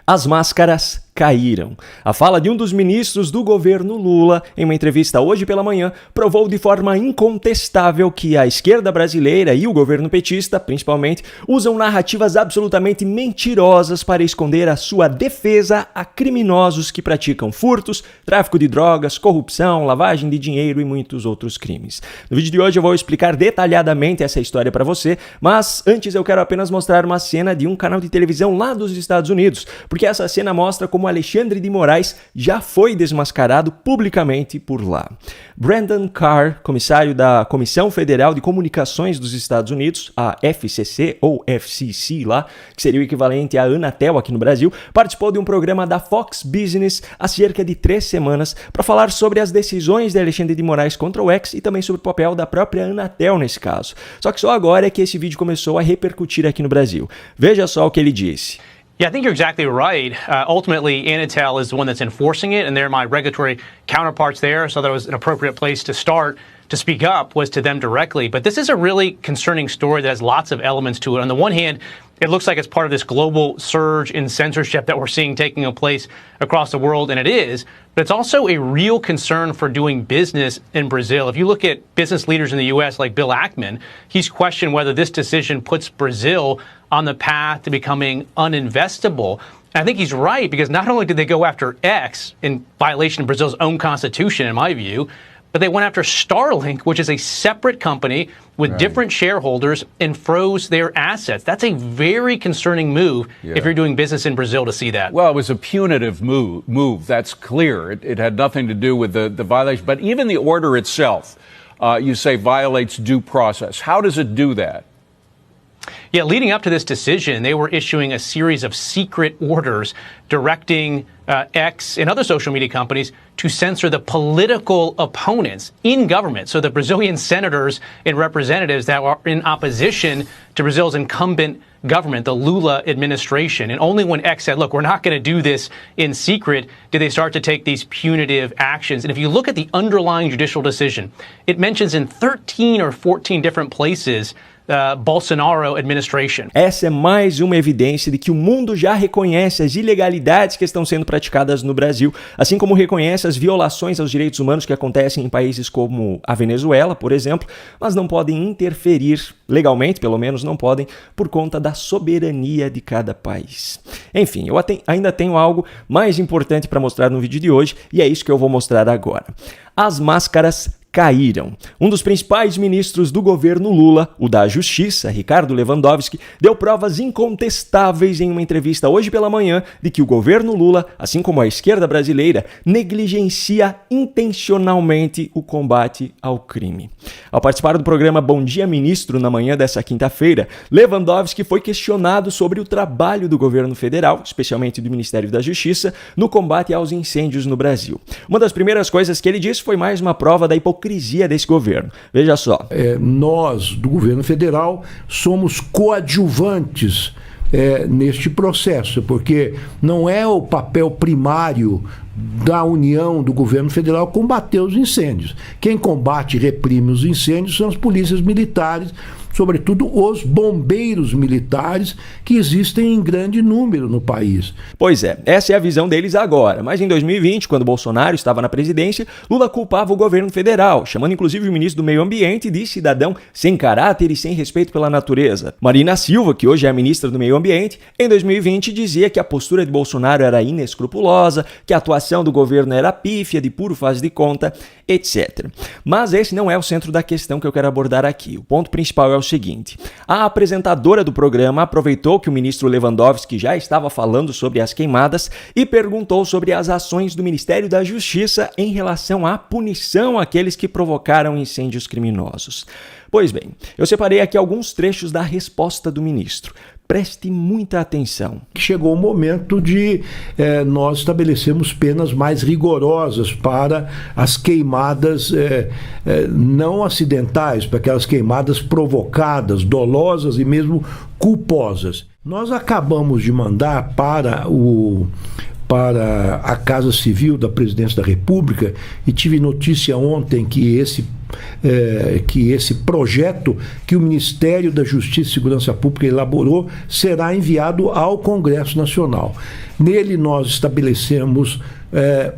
As máscaras caíram. A fala de um dos ministros do governo Lula, em uma entrevista hoje pela manhã, provou de forma incontestável que a esquerda brasileira e o governo petista, principalmente, usam narrativas absolutamente mentirosas para esconder a sua defesa a criminosos que praticam furtos, tráfico de drogas, corrupção, lavagem de dinheiro e muitos outros crimes. No vídeo de hoje eu vou explicar detalhadamente essa história para você, mas antes eu quero apenas mostrar uma cena de um canal de televisão lá dos Estados Unidos, porque essa cena mostra como Alexandre de Moraes já foi desmascarado publicamente por lá. Brandon Carr, comissário da Comissão Federal de Comunicações dos Estados Unidos, a FCC ou FCC lá, que seria o equivalente à Anatel aqui no Brasil, participou de um programa da Fox Business há cerca de 3 semanas para falar sobre as decisões de Alexandre de Moraes contra o X e também sobre o papel da própria Anatel nesse caso. Só que só agora é que esse vídeo começou a repercutir aqui no Brasil. Veja só o que ele disse. Yeah, I think you're exactly right. Ultimately, Anatel is the one that's enforcing it, and they're my regulatory counterparts there, so that was an appropriate place to start to speak up was to them directly. But this is a really concerning story that has lots of elements to it. On the one hand, it looks like it's part of this global surge in censorship that we're seeing taking place across the world, and it is. But it's also a real concern for doing business in Brazil. If you look at business leaders in the U.S. like Bill Ackman, he's questioned whether this decision puts Brazil on the path to becoming uninvestable. And I think he's right, because not only did they go after X in violation of Brazil's own constitution, in my view, but they went after Starlink, which is a separate company with different shareholders, and froze their assets. That's a very concerning move if you're doing business in Brazil to see that. Well, it was a punitive move. That's clear. It had nothing to do with the violation. But even the order itself, you say, violates due process. How does it do that? Yeah, leading up to this decision, they were issuing a series of secret orders directing X and other social media companies to censor the political opponents in government. So the Brazilian senators and representatives that are in opposition to Brazil's incumbent government, the Lula administration. And only when X said, look, we're not going to do this in secret, did they start to take these punitive actions. And if you look at the underlying judicial decision, it mentions in 13 or 14 different places Bolsonaro administration. Essa é mais uma evidência de que o mundo já reconhece as ilegalidades que estão sendo praticadas no Brasil, assim como reconhece as violações aos direitos humanos que acontecem em países como a Venezuela, por exemplo, mas não podem interferir, legalmente pelo menos não podem, por conta da soberania de cada país. Enfim, eu ainda tenho algo mais importante para mostrar no vídeo de hoje, e é isso que eu vou mostrar agora. As máscaras caíram. Um dos principais ministros do governo Lula, o da Justiça, Ricardo Lewandowski, deu provas incontestáveis em uma entrevista hoje pela manhã de que o governo Lula, assim como a esquerda brasileira, negligencia intencionalmente o combate ao crime. Ao participar do programa Bom Dia Ministro na manhã dessa quinta-feira, Lewandowski foi questionado sobre o trabalho do governo federal, especialmente do Ministério da Justiça, no combate aos incêndios no Brasil. Uma das primeiras coisas que ele disse foi mais uma prova da hipocrisia desse governo. Veja só. Nós, do governo federal, somos coadjuvantes neste processo, porque não é o papel primário da União, do governo federal, combater os incêndios. Quem combate e reprime os incêndios são as polícias militares, sobretudo os bombeiros militares, que existem em grande número no país. Pois é, essa é a visão deles agora, mas em 2020, quando Bolsonaro estava na presidência, Lula culpava o governo federal, chamando inclusive o ministro do Meio Ambiente de cidadão sem caráter e sem respeito pela natureza. Marina Silva, que hoje é a ministra do Meio Ambiente, em 2020 dizia que a postura de Bolsonaro era inescrupulosa, que a atuação do governo era pífia, de puro faz de conta, etc. Mas esse não é o centro da questão que eu quero abordar aqui. O ponto principal é o seguinte: a apresentadora do programa aproveitou que o ministro Lewandowski já estava falando sobre as queimadas e perguntou sobre as ações do Ministério da Justiça em relação à punição àqueles que provocaram incêndios criminosos. Pois bem, eu separei aqui alguns trechos da resposta do ministro. Preste muita atenção. Chegou o momento de nós estabelecermos penas mais rigorosas para as queimadas não acidentais, para aquelas queimadas provocadas, dolosas e mesmo culposas. Nós acabamos de mandar para a Casa Civil da Presidência da República, e tive notícia ontem que esse que esse projeto que o Ministério da Justiça e Segurança Pública elaborou será enviado ao Congresso Nacional. Nele nós estabelecemos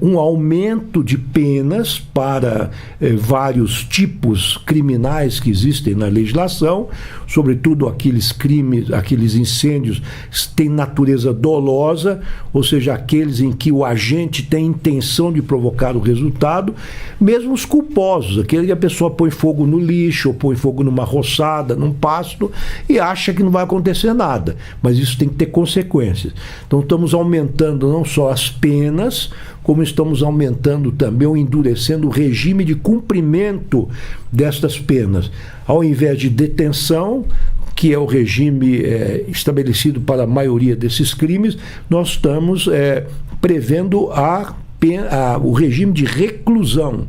um aumento de penas para vários tipos criminais que existem na legislação, sobretudo aqueles crimes, aqueles incêndios que têm natureza dolosa, ou seja, aqueles em que o agente tem intenção de provocar o resultado, mesmo os culposos, aquele que a pessoa põe fogo no lixo, ou põe fogo numa roçada, num pasto, e acha que não vai acontecer nada, mas isso tem que ter consequências. Então estamos aumentando não só as penas, como estamos aumentando também ou endurecendo o regime de cumprimento destas penas. Ao invés de detenção, que é o regime estabelecido para a maioria desses crimes, nós estamos prevendo o regime de reclusão,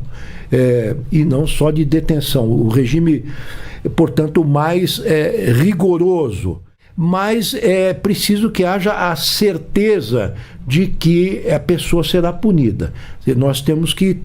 e não só de detenção. O regime, portanto, mais rigoroso. Mas é preciso que haja a certeza de que a pessoa será punida. Nós temos que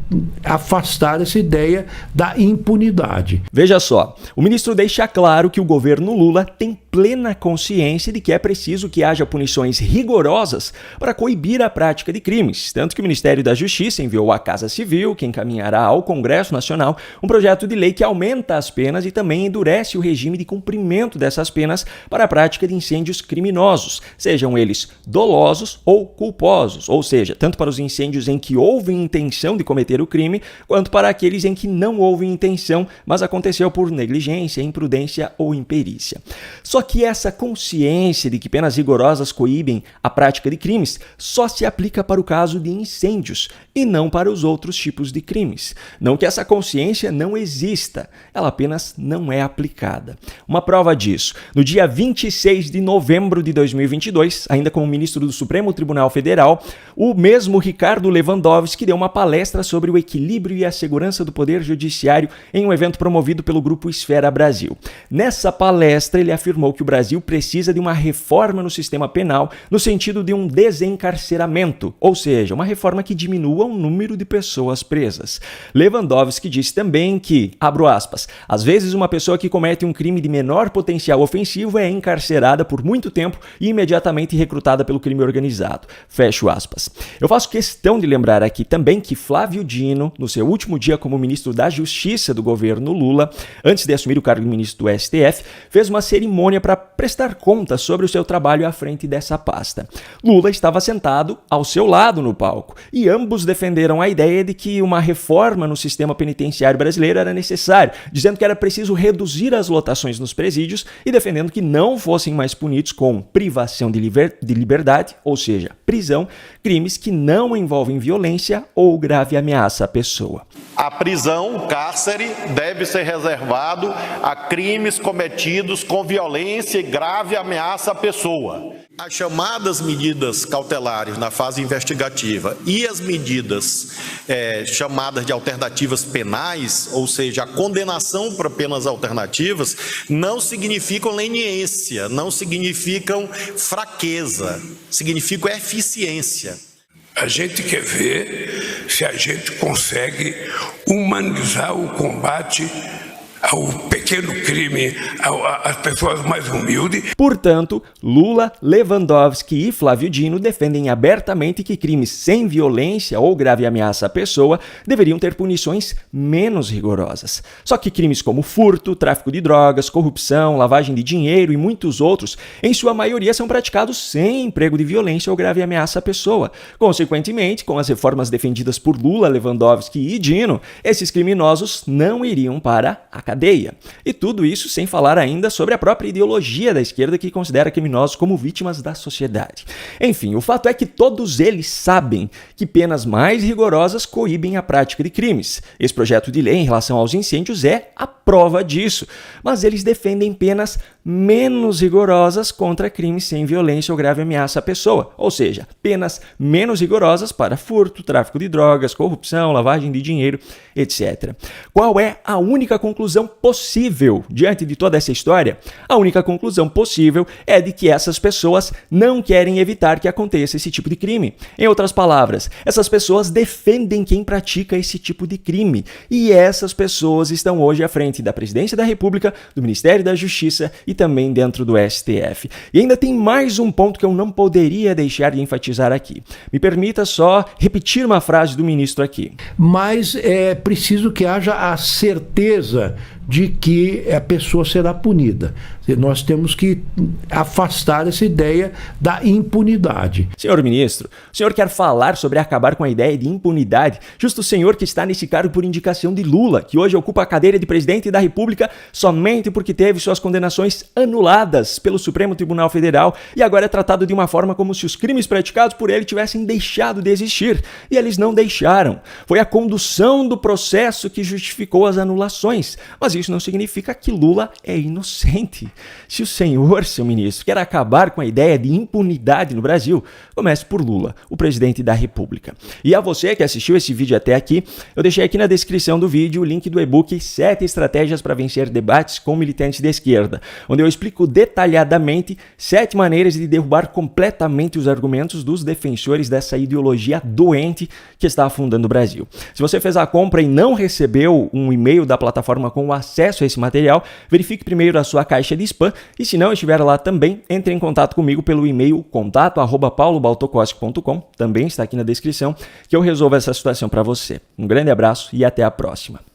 afastar essa ideia da impunidade. Veja só, o ministro deixa claro que o governo Lula tem plena consciência de que é preciso que haja punições rigorosas para coibir a prática de crimes, tanto que o Ministério da Justiça enviou à Casa Civil, que encaminhará ao Congresso Nacional, um projeto de lei que aumenta as penas e também endurece o regime de cumprimento dessas penas para a prática de incêndios criminosos, sejam eles dolosos ou culposos, ou seja, tanto para os incêndios em que houve intenção de cometer o crime, quanto para aqueles em que não houve intenção, mas aconteceu por negligência, imprudência ou imperícia. Só que essa consciência de que penas rigorosas coíbem a prática de crimes só se aplica para o caso de incêndios e não para os outros tipos de crimes. Não que essa consciência não exista, ela apenas não é aplicada. Uma prova disso, no dia 26 de novembro de 2022, ainda como ministro do Supremo Tribunal Federal, o mesmo Ricardo Lewandowski deu uma palestra sobre o equilíbrio e a segurança do Poder Judiciário em um evento promovido pelo Grupo Esfera Brasil. Nessa palestra, ele afirmou que o Brasil precisa de uma reforma no sistema penal no sentido de um desencarceramento, ou seja, uma reforma que diminua o número de pessoas presas. Lewandowski disse também que, abro aspas, às vezes uma pessoa que comete um crime de menor potencial ofensivo é encarcerada por muito tempo e imediatamente recrutada pelo crime organizado. Fecho aspas. Eu faço questão de lembrar aqui também que Flávio Dino, no seu último dia como ministro da Justiça do governo Lula, antes de assumir o cargo de ministro do STF, fez uma cerimônia para prestar conta sobre o seu trabalho à frente dessa pasta. Lula estava sentado ao seu lado no palco e ambos defenderam a ideia de que uma reforma no sistema penitenciário brasileiro era necessária, dizendo que era preciso reduzir as lotações nos presídios e defendendo que não fossem mais punidos com privação de liberdade, ou seja, prisão, crimes que não envolvem violência ou grave ameaça à pessoa. A prisão, o cárcere, deve ser reservado a crimes cometidos com violência e grave ameaça à pessoa. As chamadas medidas cautelares na fase investigativa e as medidas chamadas de alternativas penais, ou seja, a condenação para penas alternativas, não significam leniência, não significam fraqueza, significam eficiência. A gente quer ver se a gente consegue humanizar o combate ao pequeno crime, às pessoas mais humildes. Portanto, Lula, Lewandowski e Flávio Dino defendem abertamente que crimes sem violência ou grave ameaça à pessoa deveriam ter punições menos rigorosas. Só que crimes como furto, tráfico de drogas, corrupção, lavagem de dinheiro e muitos outros, em sua maioria são praticados sem emprego de violência ou grave ameaça à pessoa. Consequentemente, com as reformas defendidas por Lula, Lewandowski e Dino, esses criminosos não iriam para a cadeia. E tudo isso sem falar ainda sobre a própria ideologia da esquerda que considera criminosos como vítimas da sociedade. Enfim, o fato é que todos eles sabem que penas mais rigorosas coíbem a prática de crimes. Esse projeto de lei em relação aos incêndios é a prova disso, mas eles defendem penas menos rigorosas contra crimes sem violência ou grave ameaça à pessoa, ou seja, penas menos rigorosas para furto, tráfico de drogas, corrupção, lavagem de dinheiro, etc. Qual é a única conclusão conclusão possível diante de toda essa história? A única conclusão possível é de que essas pessoas não querem evitar que aconteça esse tipo de crime. Em outras palavras, essas pessoas defendem quem pratica esse tipo de crime. E essas pessoas estão hoje à frente da Presidência da República, do Ministério da Justiça e também dentro do STF. E ainda tem mais um ponto que eu não poderia deixar de enfatizar aqui. Me permita só repetir uma frase do ministro aqui. Mas é preciso que haja a certeza de que a pessoa será punida. Nós temos que afastar essa ideia da impunidade. Senhor ministro, o senhor quer falar sobre acabar com a ideia de impunidade? Justo o senhor que está nesse cargo por indicação de Lula, que hoje ocupa a cadeira de presidente da República somente porque teve suas condenações anuladas pelo Supremo Tribunal Federal e agora é tratado de uma forma como se os crimes praticados por ele tivessem deixado de existir. E eles não deixaram. Foi a condução do processo que justificou as anulações. Mas isso não significa que Lula é inocente. Se o senhor, seu ministro, quer acabar com a ideia de impunidade no Brasil, comece por Lula, o presidente da República. E a você que assistiu esse vídeo até aqui, eu deixei aqui na descrição do vídeo o link do e-book 7 estratégias para vencer debates com militantes de esquerda, onde eu explico detalhadamente 7 maneiras de derrubar completamente os argumentos dos defensores dessa ideologia doente que está afundando o Brasil. Se você fez a compra e não recebeu um e-mail da plataforma com o acesso a esse material, verifique primeiro a sua caixa de spam e se não estiver lá também, entre em contato comigo pelo e-mail contato@paulobaltokoski.com, também está aqui na descrição, que eu resolvo essa situação para você. Um grande abraço e até a próxima.